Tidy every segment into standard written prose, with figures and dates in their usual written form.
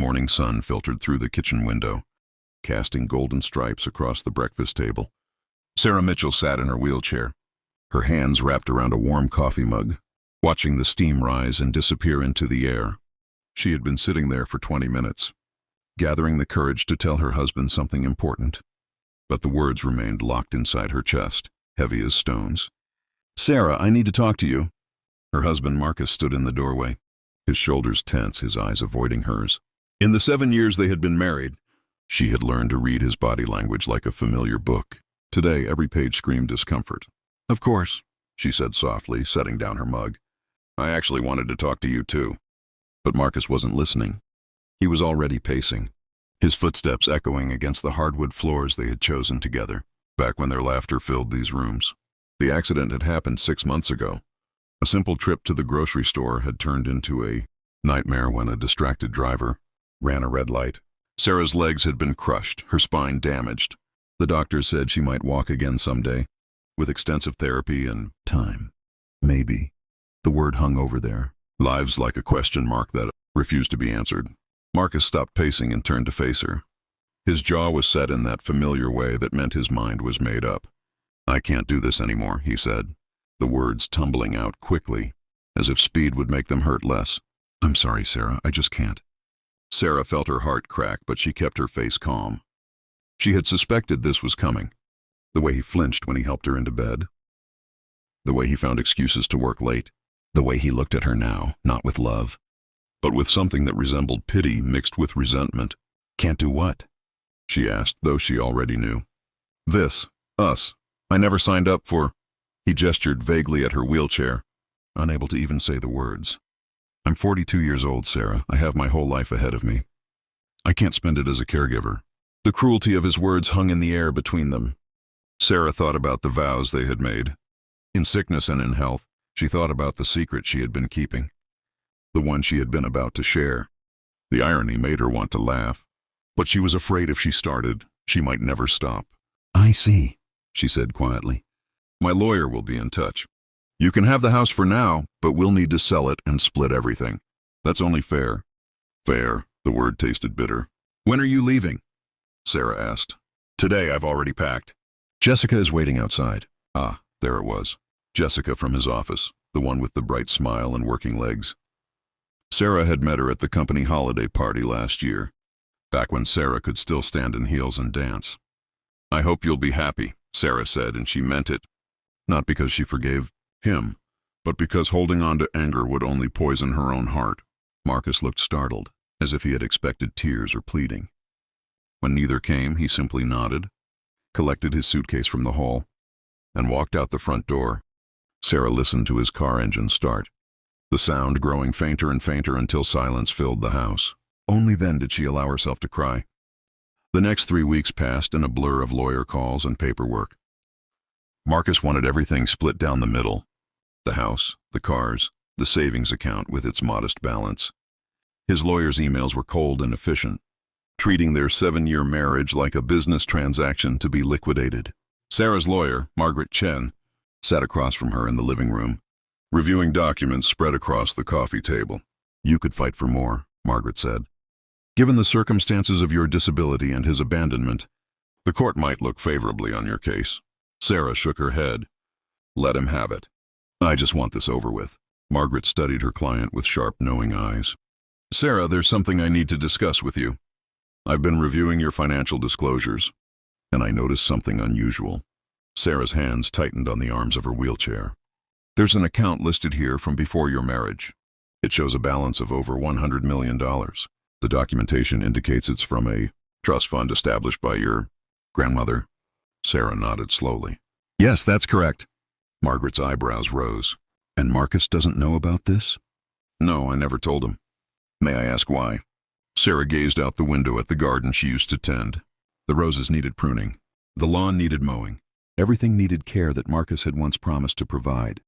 morning sun filtered through the kitchen window, casting golden stripes across the breakfast table. Sarah Mitchell sat in her wheelchair, her hands wrapped around a warm coffee mug, watching the steam rise and disappear into the air. She had been sitting there for 20 minutes, gathering the courage to tell her husband something important. But the words remained locked inside her chest, heavy as stones. "Sarah, I need to talk to you." Her husband Marcus stood in the doorway, his shoulders tense, his eyes avoiding hers. In the 7 years they had been married, she had learned to read his body language like a familiar book. Today, every page screamed discomfort. "Of course," she said softly, setting down her mug. "I actually wanted to talk to you too." But Marcus wasn't listening. He was already pacing, his footsteps echoing against the hardwood floors they had chosen together, back when their laughter filled these rooms. The accident had happened 6 months ago. A simple trip to the grocery store had turned into a nightmare when a distracted driver ran a red light. Sarah's legs had been crushed, her spine damaged. The doctor said she might walk again someday, with extensive therapy and time. Maybe. The word hung over their lives like a question mark that refused to be answered. Marcus stopped pacing and turned to face her. His jaw was set in that familiar way that meant his mind was made up. "I can't do this anymore," he said, the words tumbling out quickly, as if speed would make them hurt less. "I'm sorry, Sarah, I just can't." Sarah felt her heart crack, but she kept her face calm. She had suspected this was coming. The way he flinched when he helped her into bed. The way he found excuses to work late. The way he looked at her now, not with love, but with something that resembled pity mixed with resentment. "Can't do what?" she asked, though she already knew. "This. Us. I never signed up for—" He gestured vaguely at her wheelchair, unable to even say the words. "I'm 42 years old, Sarah. I have my whole life ahead of me. I can't spend it as a caregiver." The cruelty of his words hung in the air between them. Sarah thought about the vows they had made. In sickness and in health, she thought about the secret she had been keeping, the one she had been about to share. The irony made her want to laugh, but she was afraid if she started, she might never stop. "I see," she said quietly. "My lawyer will be in touch. You can have the house for now, but we'll need to sell it and split everything. That's only fair." Fair, the word tasted bitter. "When are you leaving?" Sarah asked. "Today, I've already packed." "Jessica is waiting outside." Ah, there it was. Jessica from his office, the one with the bright smile and working legs. Sarah had met her at the company holiday party last year, back when Sarah could still stand in heels and dance. "I hope you'll be happy," Sarah said, and she meant it. Not because she forgave him, but because holding on to anger would only poison her own heart. Marcus looked startled, as if he had expected tears or pleading. When neither came, he simply nodded, collected his suitcase from the hall, and walked out the front door. Sarah listened to his car engine start, the sound growing fainter and fainter until silence filled the house. Only then did she allow herself to cry. The next 3 weeks passed in a blur of lawyer calls and paperwork. Marcus wanted everything split down the middle. The house, the cars, the savings account with its modest balance. His lawyer's emails were cold and efficient, treating their 7-year marriage like a business transaction to be liquidated. Sarah's lawyer, Margaret Chen, sat across from her in the living room, reviewing documents spread across the coffee table. "You could fight for more," Margaret said. "Given the circumstances of your disability and his abandonment, the court might look favorably on your case." Sarah shook her head. "Let him have it. I just want this over with." Margaret studied her client with sharp, knowing eyes. "Sarah, there's something I need to discuss with you. I've been reviewing your financial disclosures, and I noticed something unusual." Sarah's hands tightened on the arms of her wheelchair. "There's an account listed here from before your marriage. It shows a balance of over $100 million. The documentation indicates it's from a trust fund established by your grandmother." Sarah nodded slowly. "Yes, that's correct." Margaret's eyebrows rose. "And Marcus doesn't know about this?" "No, I never told him." "May I ask why?" Sarah gazed out the window at the garden she used to tend. The roses needed pruning. The lawn needed mowing. Everything needed care that Marcus had once promised to provide.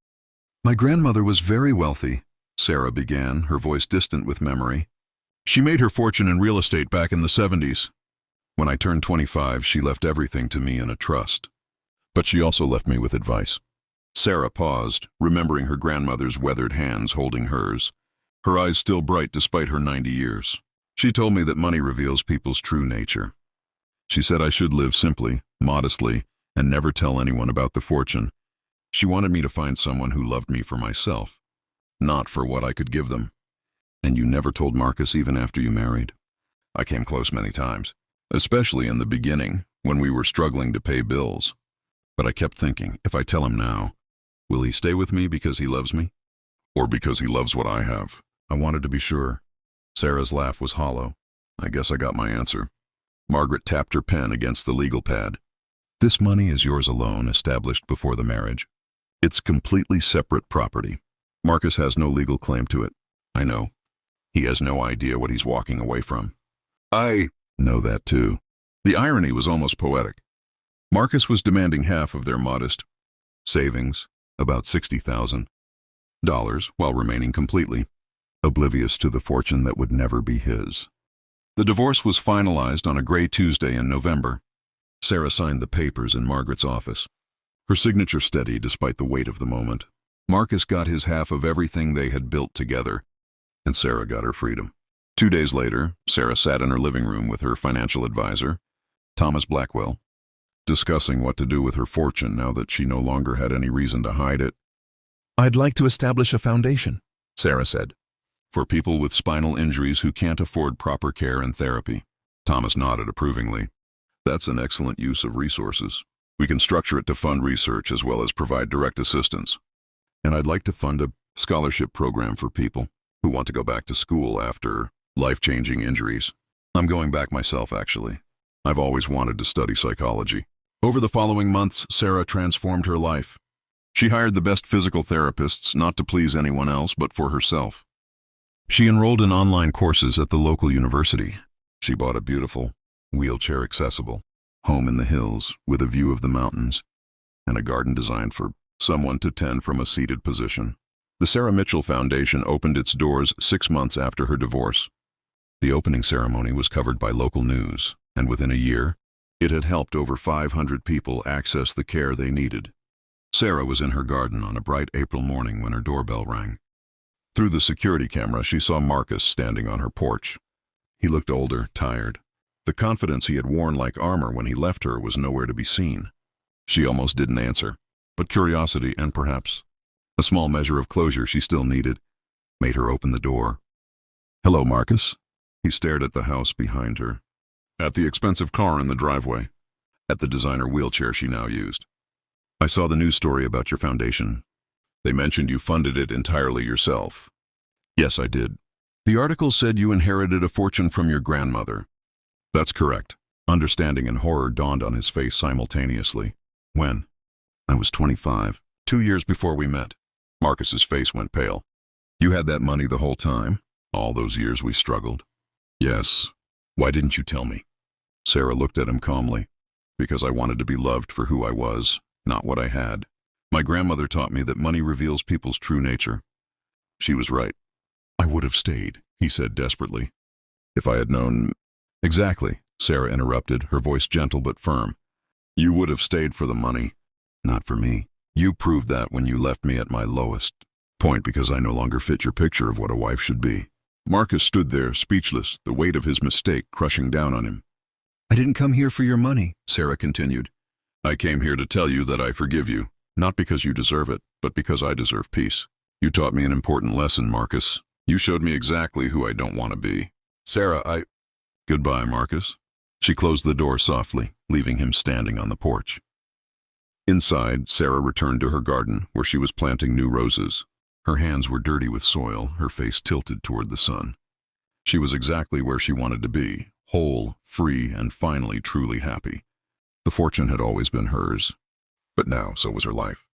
"My grandmother was very wealthy," Sarah began, her voice distant with memory. "She made her fortune in real estate back in the 70s. When I turned 25, she left everything to me in a trust. But she also left me with advice." Sarah paused, remembering her grandmother's weathered hands holding hers, her eyes still bright despite her 90 years. She told me that money reveals people's true nature. She said I should live simply, modestly, and never tell anyone about the fortune. She wanted me to find someone who loved me for myself, not for what I could give them. And you never told Marcus even after you married? I came close many times, especially in the beginning, when we were struggling to pay bills. But I kept thinking, if I tell him now, will he stay with me because he loves me? Or because he loves what I have? I wanted to be sure. Sarah's laugh was hollow. I guess I got my answer. Margaret tapped her pen against the legal pad. This money is yours alone, established before the marriage. It's completely separate property. Marcus has no legal claim to it. I know. He has no idea what he's walking away from. I know that too. The irony was almost poetic. Marcus was demanding half of their modest savings, about $60,000, while remaining completely oblivious to the fortune that would never be his. The divorce was finalized on a gray Tuesday in November. Sarah signed the papers in Margaret's office, her signature steady despite the weight of the moment. Marcus got his half of everything they had built together, and Sarah got her freedom. 2 days later, Sarah sat in her living room with her financial advisor, Thomas Blackwell, discussing what to do with her fortune now that she no longer had any reason to hide it. "I'd like to establish a foundation," Sarah said, "for people with spinal injuries who can't afford proper care and therapy." Thomas nodded approvingly. "That's an excellent use of resources. We can structure it to fund research as well as provide direct assistance. And I'd like to fund a scholarship program for people who want to go back to school after life-changing injuries. I'm going back myself, actually. I've always wanted to study psychology." Over the following months, Sarah transformed her life. She hired the best physical therapists, not to please anyone else, but for herself. She enrolled in online courses at the local university. She bought a beautiful, wheelchair-accessible home in the hills with a view of the mountains and a garden designed for someone to tend from a seated position. The Sarah Mitchell Foundation opened its doors 6 months after her divorce. The opening ceremony was covered by local news, and within a year, it had helped over 500 people access the care they needed. Sarah was in her garden on a bright April morning when her doorbell rang. Through the security camera, she saw Marcus standing on her porch. He looked older, tired. The confidence he had worn like armor when he left her was nowhere to be seen. She almost didn't answer, but curiosity and perhaps a small measure of closure she still needed made her open the door. "Hello, Marcus." He stared at the house behind her, at the expensive car in the driveway, at the designer wheelchair she now used. "I saw the news story about your foundation. They mentioned you funded it entirely yourself." "Yes, I did. The article said you inherited a fortune from your grandmother." "That's correct." Understanding and horror dawned on his face simultaneously. "When?" "I was 25, 2 years before we met." Marcus's face went pale. "You had that money the whole time? All those years we struggled?" "Yes. Why didn't you tell me?" Sarah looked at him calmly. "Because I wanted to be loved for who I was, not what I had. My grandmother taught me that money reveals people's true nature. She was right. I would have stayed," he said desperately. "If I had known—" "Exactly," Sarah interrupted, her voice gentle but firm. "You would have stayed for the money, not for me. You proved that when you left me at my lowest point because I no longer fit your picture of what a wife should be." Marcus stood there, speechless, the weight of his mistake crushing down on him. "I didn't come here for your money," Sarah continued. "I came here to tell you that I forgive you, not because you deserve it, but because I deserve peace. You taught me an important lesson, Marcus. You showed me exactly who I don't want to be. Sarah, Goodbye, Marcus." She closed the door softly, leaving him standing on the porch. Inside, Sarah returned to her garden, where she was planting new roses. Her hands were dirty with soil, her face tilted toward the sun. She was exactly where she wanted to be, whole, free, and finally truly happy. The fortune had always been hers, but now so was her life.